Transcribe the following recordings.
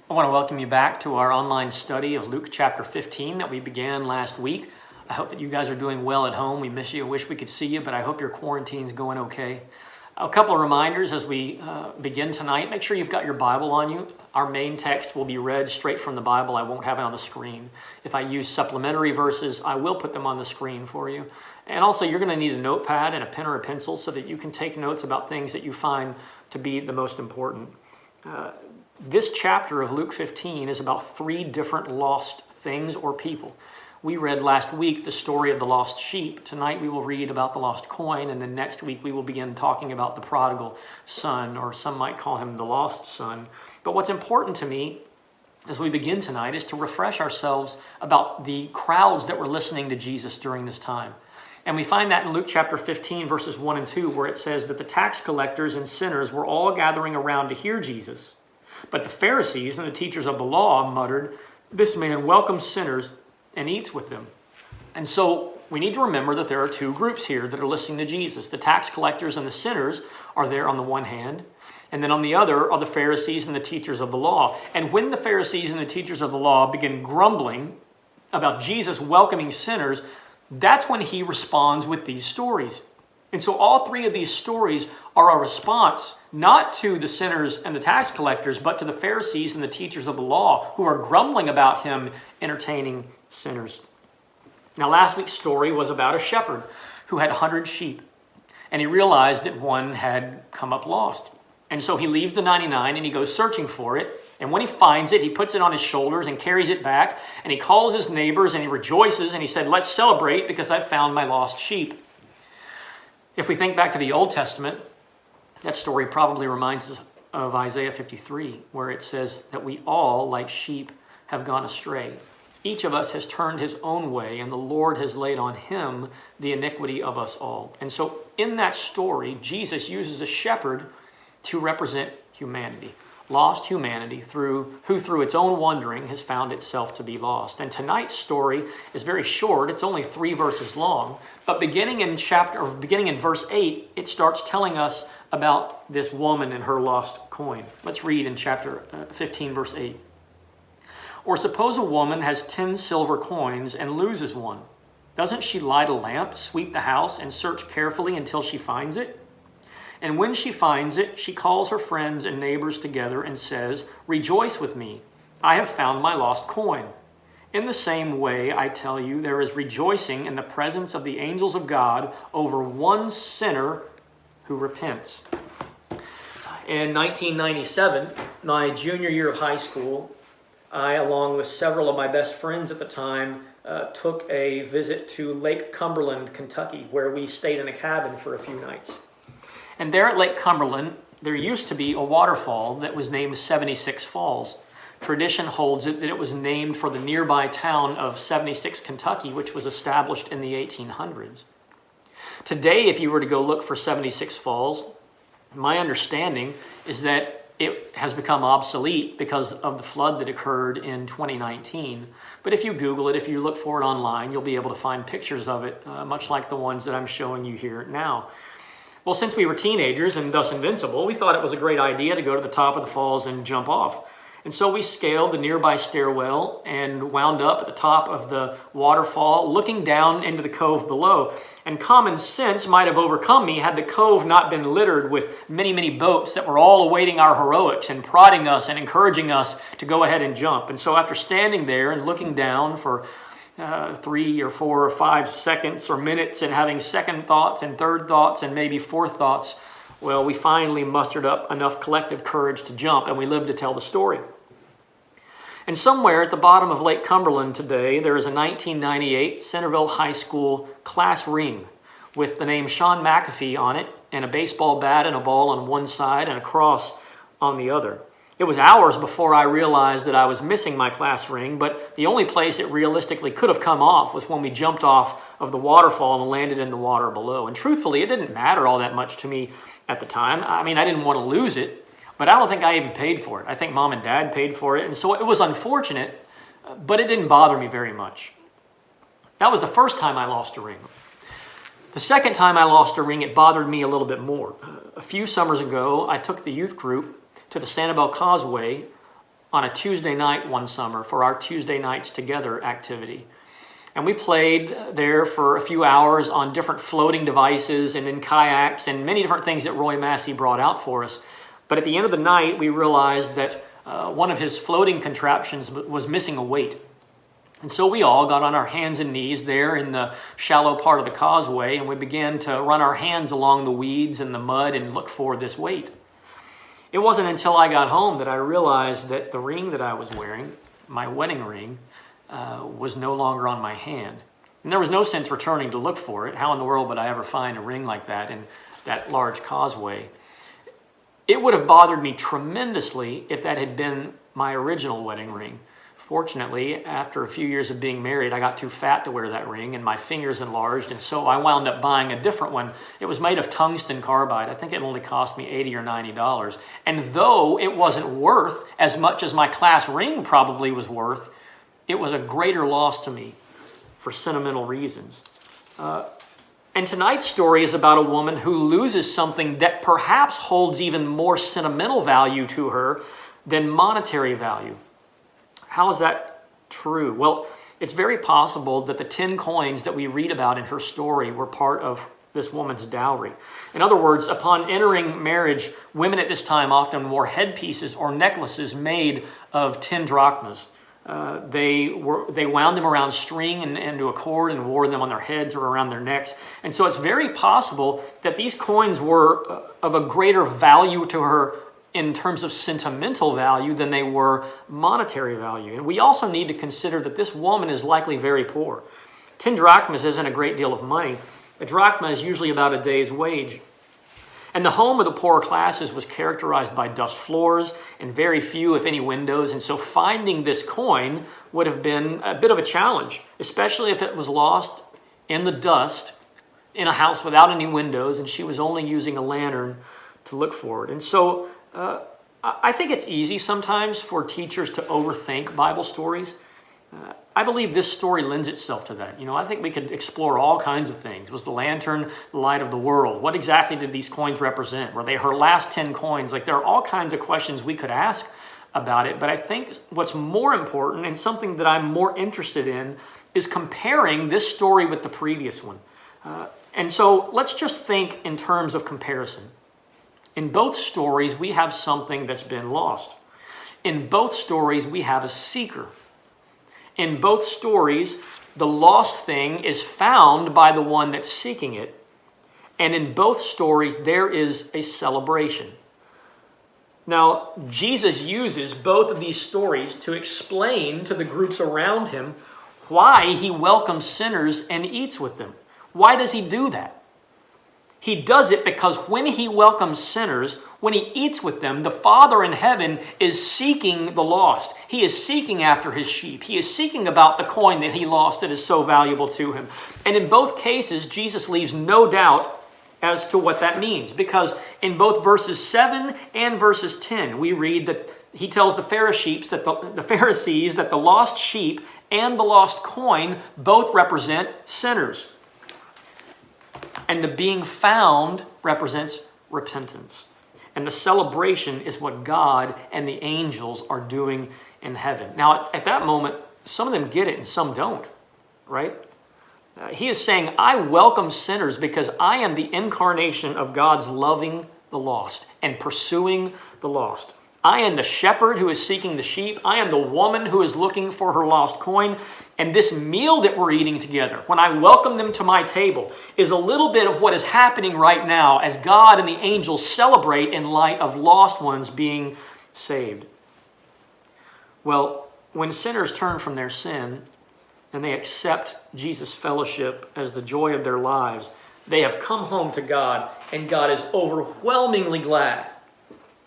I want to welcome you back to our online study of Luke chapter 15 that we began last week. I hope that you guys are doing well at home. We miss you. I wish we could see you, but I hope your quarantine's going okay. A couple of reminders as we begin tonight. Make sure you've got your Bible on you. Our main text will be read straight from the Bible. I won't have it on the screen. If I use supplementary verses, I will put them on the screen for you. And also, you're going to need a notepad and a pen or a pencil so that you can take notes about things that you find to be the most important. This chapter of Luke 15 is about three different lost things or people. We read last week the story of the lost sheep. Tonight we will read about the lost coin, and then next week we will begin talking about the prodigal son, or some might call him the lost son. But what's important to me as we begin tonight is to refresh ourselves about the crowds that were listening to Jesus during this time. And we find that in Luke chapter 15, verses 1 and 2, where it says that the tax collectors and sinners were all gathering around to hear Jesus. But the Pharisees and the teachers of the law muttered, "This man welcomes sinners and eats with them." And so we need to remember that there are two groups here that are listening to Jesus. The tax collectors and the sinners are there on the one hand, and then on the other are the Pharisees and the teachers of the law. And when the Pharisees and the teachers of the law begin grumbling about Jesus welcoming sinners, that's when he responds with these stories. And so all three of these stories are a response not to the sinners and the tax collectors, but to the Pharisees and the teachers of the law who are grumbling about him entertaining sinners. Now, last week's story was about a shepherd who had 100 sheep, and he realized that one had come up lost. And so he leaves the 99 and he goes searching for it. And when he finds it, he puts it on his shoulders and carries it back, and he calls his neighbors and he rejoices and he said, "Let's celebrate because I've found my lost sheep." If we think back to the Old Testament, that story probably reminds us of Isaiah 53, where it says that we all, like sheep, have gone astray. Each of us has turned his own way, and the Lord has laid on him the iniquity of us all. And so in that story, Jesus uses a shepherd to represent humanity. Lost humanity who through its own wandering has found itself to be lost. And tonight's story is very short. It's only 3 verses long. But beginning in verse 8, it starts telling us about this woman and her lost coin. Let's read in chapter 15, verse 8. "Or suppose a woman has 10 silver coins and loses one. Doesn't she light a lamp, sweep the house, and search carefully until she finds it? And when she finds it, she calls her friends and neighbors together and says, 'Rejoice with me, I have found my lost coin.' In the same way, I tell you, there is rejoicing in the presence of the angels of God over one sinner who repents." In 1997, my junior year of high school, I, along with several of my best friends at the time, took a visit to Lake Cumberland, Kentucky, where we stayed in a cabin for a few nights. And there at Lake Cumberland, there used to be a waterfall that was named 76 Falls. Tradition holds it that it was named for the nearby town of 76, Kentucky, which was established in the 1800s. Today, if you were to go look for 76 Falls, my understanding is that it has become obsolete because of the flood that occurred in 2019. But if you Google it, if you look for it online, you'll be able to find pictures of it, much like the ones that I'm showing you here now. Well, since we were teenagers and thus invincible, we thought it was a great idea to go to the top of the falls and jump off. And so we scaled the nearby stairwell and wound up at the top of the waterfall, looking down into the cove below. And common sense might have overcome me had the cove not been littered with many, many boats that were all awaiting our heroics and prodding us and encouraging us to go ahead and jump. And so after standing there and looking down for 3 or 4 or 5 seconds or minutes and having second thoughts and third thoughts and maybe fourth thoughts, well, we finally mustered up enough collective courage to jump, and we lived to tell the story. And somewhere at the bottom of Lake Cumberland today, there is a 1998 Centerville High School class ring with the name Sean McAfee on it and a baseball bat and a ball on one side and a cross on the other. It was hours before I realized that I was missing my class ring, but the only place it realistically could have come off was when we jumped off of the waterfall and landed in the water below. And truthfully, it didn't matter all that much to me at the time. I mean, I didn't want to lose it, but I don't think I even paid for it. I think Mom and Dad paid for it, and so it was unfortunate, but it didn't bother me very much. That was the first time I lost a ring. The second time I lost a ring, it bothered me a little bit more. A few summers ago, I took the youth group to the Sanibel Causeway on a Tuesday night one summer for our Tuesday Nights Together activity. And we played there for a few hours on different floating devices and in kayaks and many different things that Roy Massey brought out for us. But at the end of the night, we realized that one of his floating contraptions was missing a weight. And so we all got on our hands and knees there in the shallow part of the causeway, and we began to run our hands along the weeds and the mud and look for this weight. It wasn't until I got home that I realized that the ring that I was wearing, my wedding ring, was no longer on my hand. And there was no sense returning to look for it. How in the world would I ever find a ring like that in that large causeway? It would have bothered me tremendously if that had been my original wedding ring. Fortunately, after a few years of being married, I got too fat to wear that ring and my fingers enlarged, and so I wound up buying a different one. It was made of tungsten carbide. I think it only cost me $80 or $90. And though it wasn't worth as much as my class ring probably was worth, it was a greater loss to me for sentimental reasons. And tonight's story is about a woman who loses something that perhaps holds even more sentimental value to her than monetary value. How is that true? Well, it's very possible that the 10 coins that we read about in her story were part of this woman's dowry. In other words, upon entering marriage, women at this time often wore headpieces or necklaces made of 10 drachmas. They wound them around string and into a cord and wore them on their heads or around their necks. And so it's very possible that these coins were of a greater value to her in terms of sentimental value than they were monetary value. And we also need to consider that this woman is likely very poor. 10 drachmas isn't a great deal of money. A drachma is usually about a day's wage. And the home of the poorer classes was characterized by dust floors and very few, if any, windows. And so finding this coin would have been a bit of a challenge, especially if it was lost in the dust in a house without any windows and she was only using a lantern to look for it. And so I think it's easy sometimes for teachers to overthink Bible stories. I believe this story lends itself to that. I think we could explore all kinds of things. Was the lantern the light of the world? What exactly did these coins represent? Were they her last 10 coins? There are all kinds of questions we could ask about it. But I think what's more important and something that I'm more interested in is comparing this story with the previous one. And so let's just think in terms of comparison. In both stories, we have something that's been lost. In both stories, we have a seeker. In both stories, the lost thing is found by the one that's seeking it. And in both stories, there is a celebration. Now, Jesus uses both of these stories to explain to the groups around him why he welcomes sinners and eats with them. Why does he do that? He does it because when he welcomes sinners, when he eats with them, the Father in heaven is seeking the lost. He is seeking after his sheep. He is seeking about the coin that he lost that is so valuable to him. And in both cases, Jesus leaves no doubt as to what that means. Because in both verses 7 and verses 10, we read that he tells the Pharisees that the lost sheep and the lost coin both represent sinners. And the being found represents repentance. And the celebration is what God and the angels are doing in heaven. Now, at that moment, some of them get it and some don't, right? He is saying, I welcome sinners because I am the incarnation of God's loving the lost and pursuing the lost. I am the shepherd who is seeking the sheep. I am the woman who is looking for her lost coin. And this meal that we're eating together, when I welcome them to my table, is a little bit of what is happening right now as God and the angels celebrate in light of lost ones being saved. Well, when sinners turn from their sin and they accept Jesus' fellowship as the joy of their lives, they have come home to God, and God is overwhelmingly glad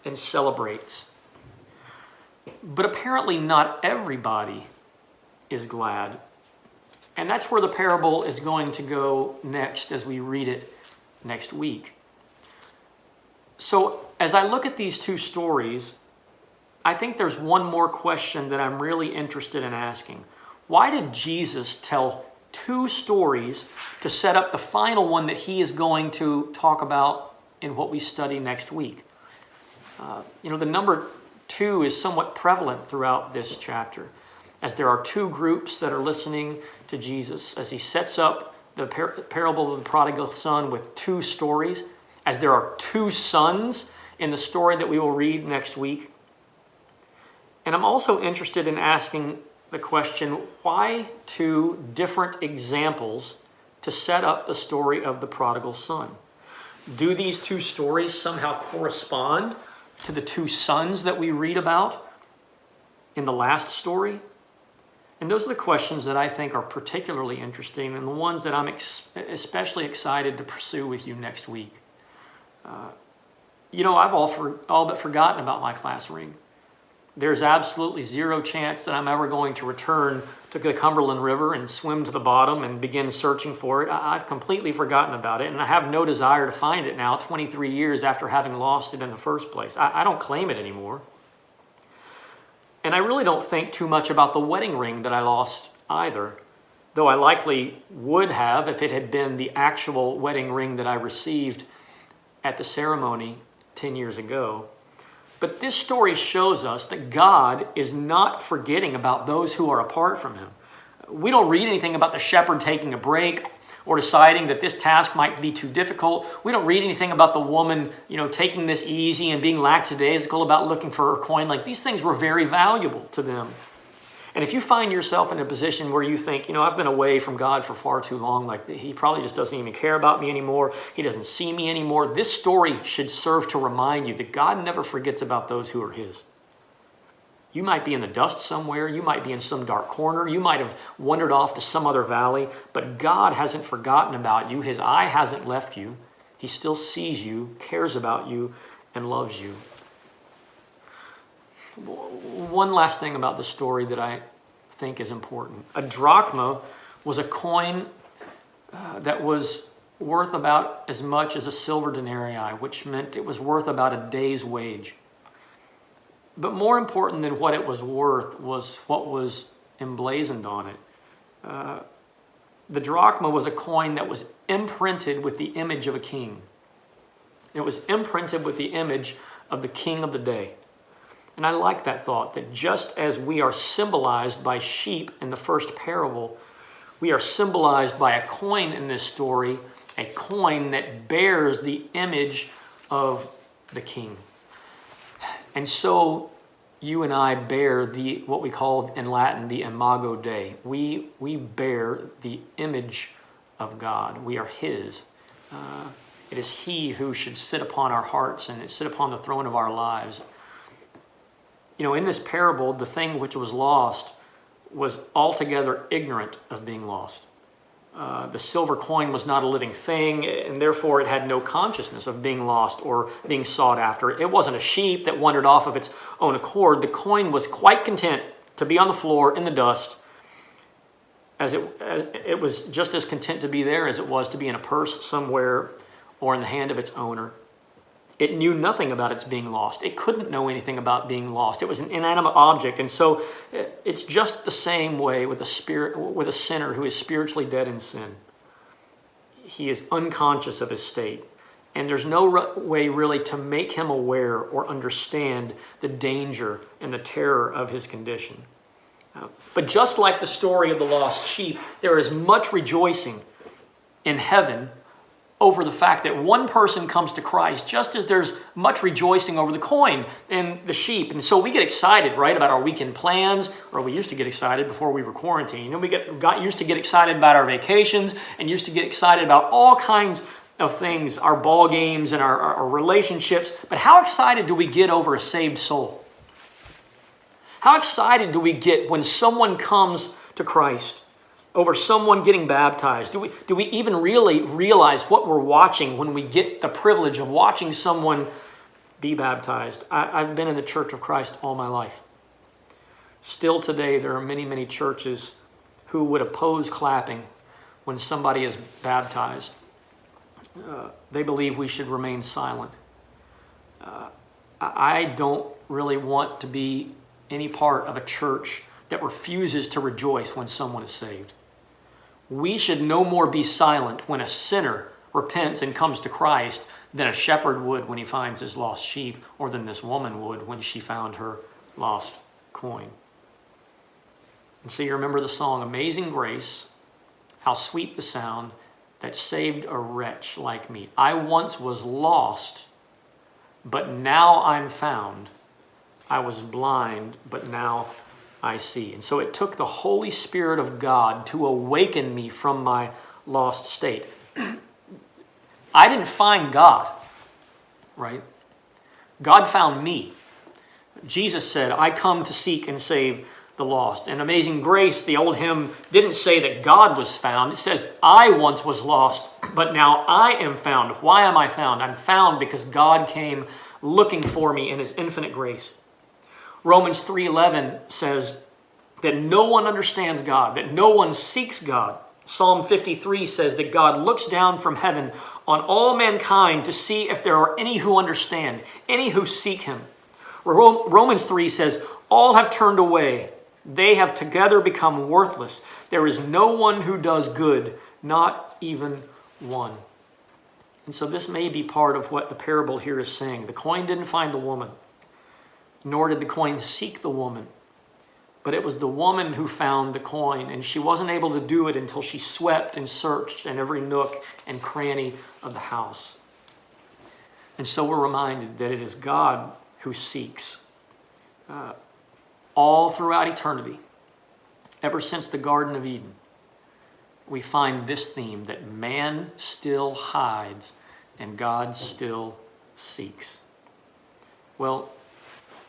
and celebrates. But apparently not everybody is glad. And that's where the parable is going to go next as we read it next week. So as I look at these two stories, I think there's one more question that I'm really interested in asking. Why did Jesus tell two stories to set up the final one that he is going to talk about in what we study next week? The number two is somewhat prevalent throughout this chapter, as there are two groups that are listening to Jesus, as he sets up the parable of the prodigal son with two stories, as there are two sons in the story that we will read next week. And I'm also interested in asking the question, why two different examples to set up the story of the prodigal son? Do these two stories somehow correspond to the two sons that we read about in the last story? And those are the questions that I think are particularly interesting and the ones that I'm especially excited to pursue with you next week. I've all but forgotten about my class ring. There's absolutely zero chance that I'm ever going to return to the Cumberland River and swim to the bottom and begin searching for it. I've completely forgotten about it, and I have no desire to find it now, 23 years after having lost it in the first place. I don't claim it anymore. And I really don't think too much about the wedding ring that I lost either, though I likely would have if it had been the actual wedding ring that I received at the ceremony 10 years ago. But this story shows us that God is not forgetting about those who are apart from him. We don't read anything about the shepherd taking a break or deciding that this task might be too difficult. We don't read anything about the woman, taking this easy and being lackadaisical about looking for her coin. Like, these things were very valuable to them. And if you find yourself in a position where you think, I've been away from God for far too long, like he probably just doesn't even care about me anymore, he doesn't see me anymore, this story should serve to remind you that God never forgets about those who are his. You might be in the dust somewhere, you might be in some dark corner, you might have wandered off to some other valley, but God hasn't forgotten about you. His eye hasn't left you. He still sees you, cares about you, and loves you. One last thing about the story that I think is important. A drachma was a coin that was worth about as much as a silver denarii, which meant it was worth about a day's wage. But more important than what it was worth was what was emblazoned on it. The drachma was a coin that was imprinted with the image of a king. It was imprinted with the image of the king of the day. And I like that thought, that just as we are symbolized by sheep in the first parable, we are symbolized by a coin in this story, a coin that bears the image of the king. And so you and I bear what we call in Latin the imago Dei. We bear the image of God. We are his. It is he who should sit upon our hearts and sit upon the throne of our lives. In this parable, the thing which was lost was altogether ignorant of being lost. The silver coin was not a living thing, and therefore it had no consciousness of being lost or being sought after. It wasn't a sheep that wandered off of its own accord. The coin was quite content to be on the floor in the dust, as it was just as content to be there as it was to be in a purse somewhere or in the hand of its owner. It knew nothing about its being lost. It couldn't know anything about being lost. It was an inanimate object. And so it's just the same way with a sinner who is spiritually dead in sin. He is unconscious of his state. And there's no way really to make him aware or understand the danger and the terror of his condition. But just like the story of the lost sheep, there is much rejoicing in heaven over the fact that one person comes to Christ, just as there's much rejoicing over the coin and the sheep. And so we get excited, right, about our weekend plans, or we used to get excited before we were quarantined. We got used to get excited about our vacations and used to get excited about all kinds of things, our ball games and our relationships. But how excited do we get over a saved soul? How excited do we get when someone comes to Christ? Over someone getting baptized? Do we even really realize what we're watching when we get the privilege of watching someone be baptized? I've been in the Church of Christ all my life. Still today, there are many, many churches who would oppose clapping when somebody is baptized. They believe we should remain silent. I don't really want to be any part of a church that refuses to rejoice when someone is saved. We should no more be silent when a sinner repents and comes to Christ than a shepherd would when he finds his lost sheep, or than this woman would when she found her lost coin. And so you remember the song, Amazing Grace, how sweet the sound that saved a wretch like me. I once was lost, but now I'm found. I was blind, but now I see. And so it took the Holy Spirit of God to awaken me from my lost state. I didn't find God, right? God found me. Jesus said, I come to seek and save the lost. In Amazing Grace, the old hymn didn't say that God was found. It says, I once was lost, but now I am found. Why am I found? I'm found because God came looking for me in his infinite grace. Romans 3:11 says that no one understands God, that no one seeks God. Psalm 53 says that God looks down from heaven on all mankind to see if there are any who understand, any who seek him. Romans 3 says, all have turned away. They have together become worthless. There is no one who does good, not even one. And so this may be part of what the parable here is saying. The coin didn't find the woman, nor did the coin seek the woman. But it was the woman who found the coin, and she wasn't able to do it until she swept and searched in every nook and cranny of the house. And so we're reminded that it is God who seeks. All throughout eternity, ever since the Garden of Eden, we find this theme that man still hides and God still seeks. Well,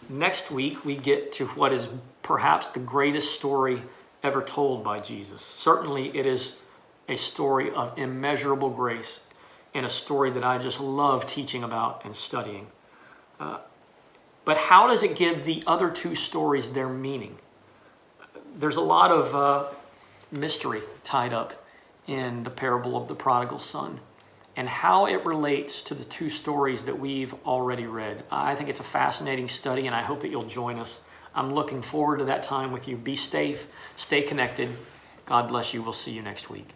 next week we get to what is perhaps the greatest story ever told by Jesus. Certainly it is a story of immeasurable grace and a story that I just love teaching about and studying. But how does it give the other two stories their meaning? There's a lot of mystery tied up in the parable of the prodigal son and how it relates to the two stories that we've already read. I think it's a fascinating study, and I hope that you'll join us. I'm looking forward to that time with you. Be safe, stay connected. God bless you. We'll see you next week.